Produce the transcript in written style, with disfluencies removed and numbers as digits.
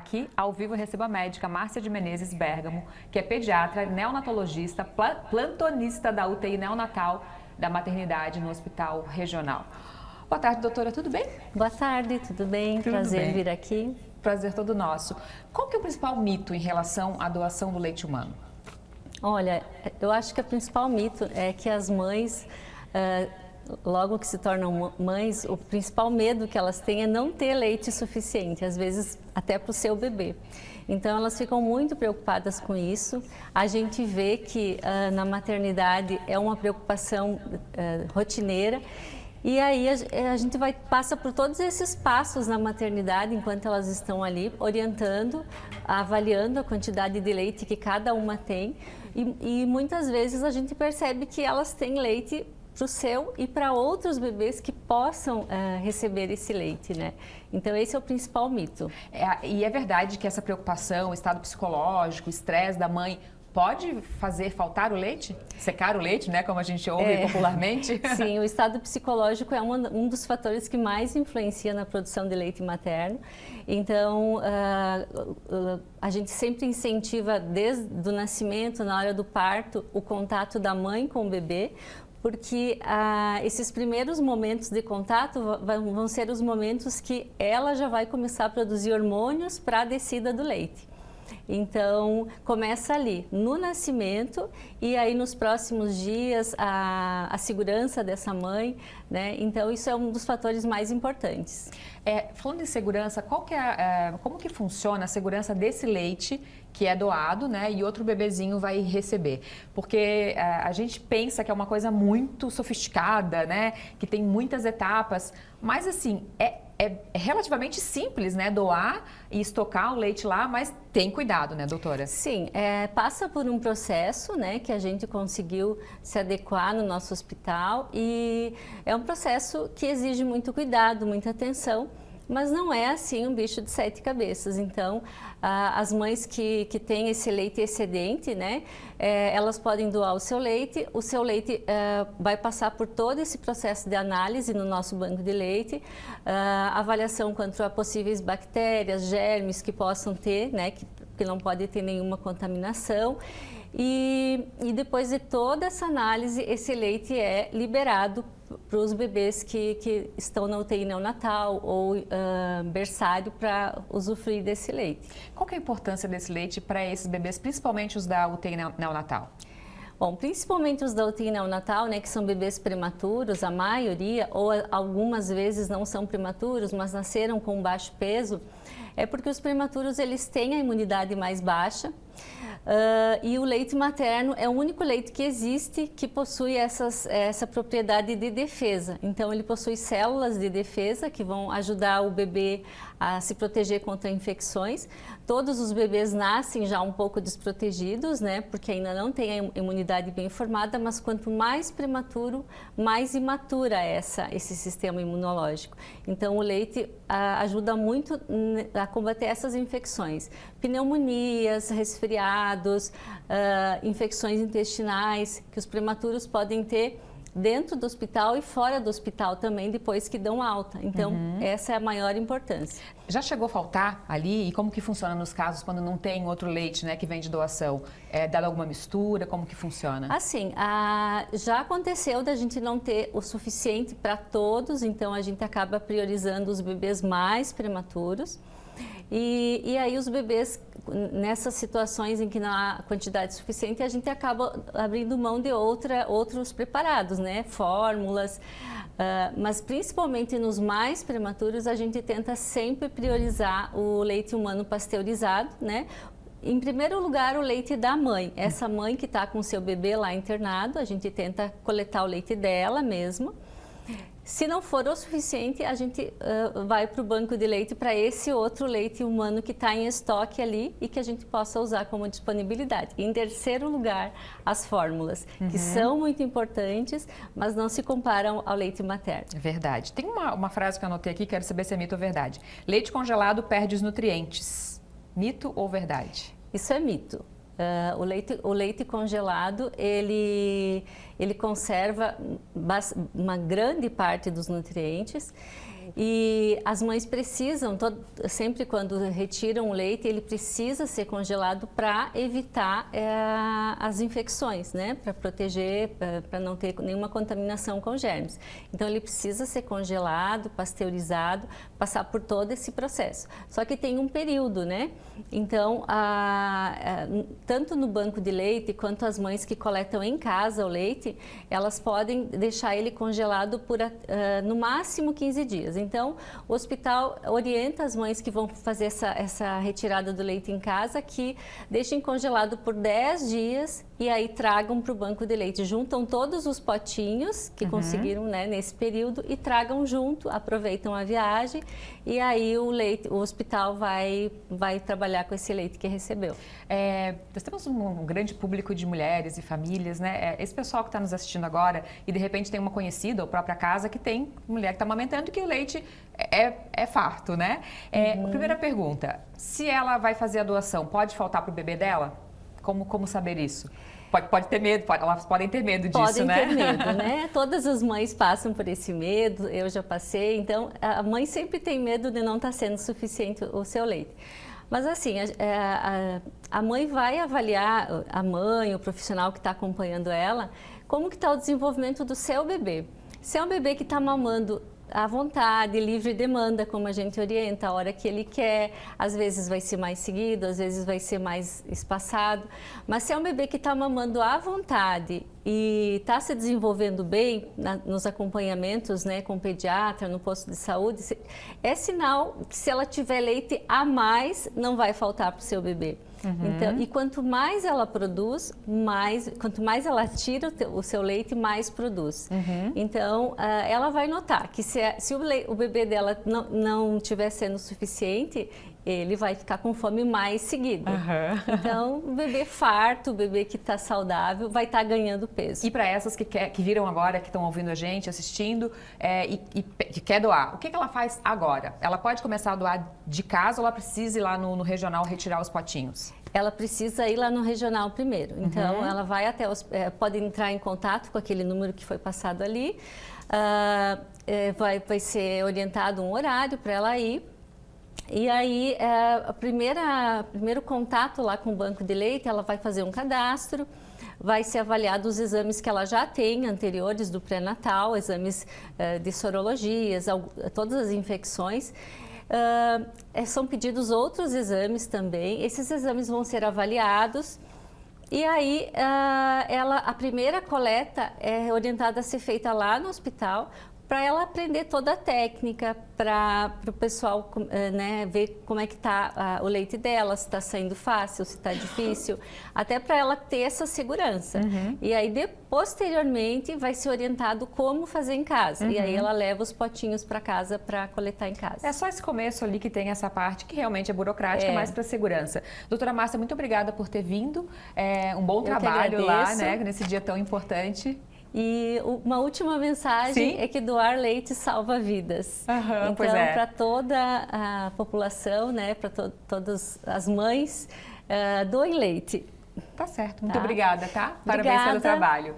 Aqui, ao vivo, eu recebo a médica Márcia de Menezes Bergamo, que é pediatra, neonatologista, plantonista da UTI neonatal da maternidade no Hospital Regional. Boa tarde, doutora, tudo bem? Boa tarde, tudo bem? Tudo Prazer bem. vir aqui. Prazer todo nosso. Qual que é o principal mito em relação à doação do leite humano? Olha, eu acho que o principal mito é que as mães, logo que se tornam mães, o principal medo que elas têm é não ter leite suficiente, às vezes até para o seu bebê. Então elas ficam muito preocupadas com isso. A gente vê que na maternidade é uma preocupação rotineira. E aí a gente passa por todos esses passos na maternidade, enquanto elas estão ali, orientando, avaliando a quantidade de leite que cada uma tem. E muitas vezes a gente percebe que elas têm leite para o seu e para outros bebês que possam receber esse leite, né? Então esse é o principal mito. E é verdade que essa preocupação, o estado psicológico, o estresse da mãe pode fazer faltar o leite? Secar o leite, né? Como a gente ouve popularmente. Sim, o estado psicológico é um dos fatores que mais influencia na produção de leite materno. Então, a gente sempre incentiva desde o nascimento, na hora do parto, o contato da mãe com o bebê, porque esses primeiros momentos de contato vão ser os momentos que ela já vai começar a produzir hormônios para a descida do leite. Então, começa ali, no nascimento, e aí nos próximos dias, a segurança dessa mãe, né? Então, isso é um dos fatores mais importantes. Falando em segurança, como que funciona a segurança desse leite que é doado, né, e outro bebezinho vai receber? Porque a gente pensa que é uma coisa muito sofisticada, né, que tem muitas etapas, mas assim, é relativamente simples, né, doar e estocar o leite lá, mas tem cuidado, né, doutora? Sim, passa por um processo, né, que a gente conseguiu se adequar no nosso hospital, e é um processo que exige muito cuidado, muita atenção, mas não é assim um bicho de 7 cabeças. Então, as mães que têm esse leite excedente, né, elas podem doar o seu leite vai passar por todo esse processo de análise no nosso banco de leite, avaliação quanto a possíveis bactérias, germes que possam ter, né, que não pode ter nenhuma contaminação. E depois de toda essa análise, esse leite é liberado para os bebês que estão na UTI neonatal ou berçário para usufruir desse leite. Qual que é a importância desse leite para esses bebês, principalmente os da UTI neonatal? Bom, principalmente os da UTI neonatal, né, que são bebês prematuros, a maioria, ou algumas vezes não são prematuros, mas nasceram com baixo peso, é porque os prematuros eles têm a imunidade mais baixa. E o leite materno é o único leite que existe que possui essa propriedade de defesa. Então, ele possui células de defesa que vão ajudar o bebê a se proteger contra infecções. Todos os bebês nascem já um pouco desprotegidos, né? Porque ainda não tem a imunidade bem formada, mas quanto mais prematuro, mais imatura é esse sistema imunológico. Então, o leite ajuda muito a combater essas infecções. Pneumonias, resfriados, infecções intestinais que os prematuros podem ter dentro do hospital e fora do hospital também, depois que dão alta. Então, essa é a maior importância. Já chegou a faltar ali? E como que funciona nos casos quando não tem outro leite, né, que vem de doação? É dado alguma mistura? Como que funciona? Assim, já aconteceu da gente não ter o suficiente para todos, então a gente acaba priorizando os bebês mais prematuros. E aí os bebês, nessas situações em que não há quantidade suficiente, a gente acaba abrindo mão de outros preparados, né? Fórmulas, mas principalmente nos mais prematuros a gente tenta sempre priorizar o leite humano pasteurizado, né? Em primeiro lugar, o leite da mãe. Essa mãe que está com o seu bebê lá internado, a gente tenta coletar o leite dela mesma. Se não for o suficiente, a gente vai para o banco de leite para esse outro leite humano que está em estoque ali e que a gente possa usar como disponibilidade. Em terceiro lugar, as fórmulas, que são muito importantes, mas não se comparam ao leite materno. Verdade. Tem uma frase que eu anotei aqui, quero saber se é mito ou verdade. Leite congelado perde os nutrientes. Mito ou verdade? Isso é mito. O leite congelado, ele conserva uma grande parte dos nutrientes E as mães precisam, sempre quando retiram o leite, ele precisa ser congelado para evitar as infecções, né? Para proteger, para não ter nenhuma contaminação com germes. Então, ele precisa ser congelado, pasteurizado, passar por todo esse processo. Só que tem um período, né? Então, tanto no banco de leite quanto as mães que coletam em casa o leite, elas podem deixar ele congelado por no máximo 15 dias. Então, o hospital orienta as mães que vão fazer essa retirada do leite em casa que deixem congelado por 10 dias e aí tragam para o banco de leite. Juntam todos os potinhos que conseguiram, né, nesse período e tragam junto, aproveitam a viagem e aí o hospital vai trabalhar com esse leite que recebeu. Nós temos um grande público de mulheres e famílias, né? Esse pessoal que está nos assistindo agora e de repente tem uma conhecida ou própria casa que tem mulher que está amamentando que o leite é farto, né? Primeira pergunta, se ela vai fazer a doação, pode faltar para o bebê dela? Como saber isso? Pode ter medo, elas podem ter medo disso, né? Podem ter medo, né? Todas as mães passam por esse medo, eu já passei, então a mãe sempre tem medo de não estar sendo suficiente o seu leite. Mas assim, a mãe vai avaliar, a mãe, o profissional que está acompanhando ela, como que está o desenvolvimento do seu bebê. Se é um bebê que está mamando à vontade, livre demanda, como a gente orienta, a hora que ele quer, às vezes vai ser mais seguido, às vezes vai ser mais espaçado, mas se é um bebê que está mamando à vontade e está se desenvolvendo bem nos acompanhamentos, né, com o pediatra, no posto de saúde, é sinal que se ela tiver leite a mais, não vai faltar para o seu bebê. Então, e quanto mais ela produz, quanto mais ela tira o seu leite, mais produz. Então, ela vai notar que se o bebê dela não estiver sendo suficiente, ele vai ficar com fome mais seguido. Então, o bebê farto, o bebê que está saudável, vai estar ganhando peso. E para essas que viram agora, que estão ouvindo a gente, assistindo e que quer doar, o que ela faz agora? Ela pode começar a doar de casa ou ela precisa ir lá no regional retirar os potinhos? Ela precisa ir lá no regional primeiro. Então, ela vai pode entrar em contato com aquele número que foi passado ali. Vai ser orientado um horário para ela ir. E aí, primeiro contato lá com o banco de leite, ela vai fazer um cadastro, vai ser avaliado os exames que ela já tem anteriores do pré-natal, exames de sorologias, todas as infecções. São pedidos outros exames também, esses exames vão ser avaliados. E aí, a primeira coleta é orientada a ser feita lá no hospital, para ela aprender toda a técnica, para o pessoal né, ver como é que está o leite dela, se está saindo fácil, se está difícil, até para ela ter essa segurança. E aí, posteriormente, vai ser orientado como fazer em casa. E aí, ela leva os potinhos para casa para coletar em casa. É só esse começo ali que tem essa parte que realmente é burocrática, mais para segurança. Doutora Márcia, muito obrigada por ter vindo. Um bom trabalho lá, né, nesse dia tão importante. E uma última mensagem é que doar leite salva vidas. Então, para toda a população, né, para todas as mães, doem leite. Tá certo. Muito obrigada, tá? Parabéns pelo trabalho.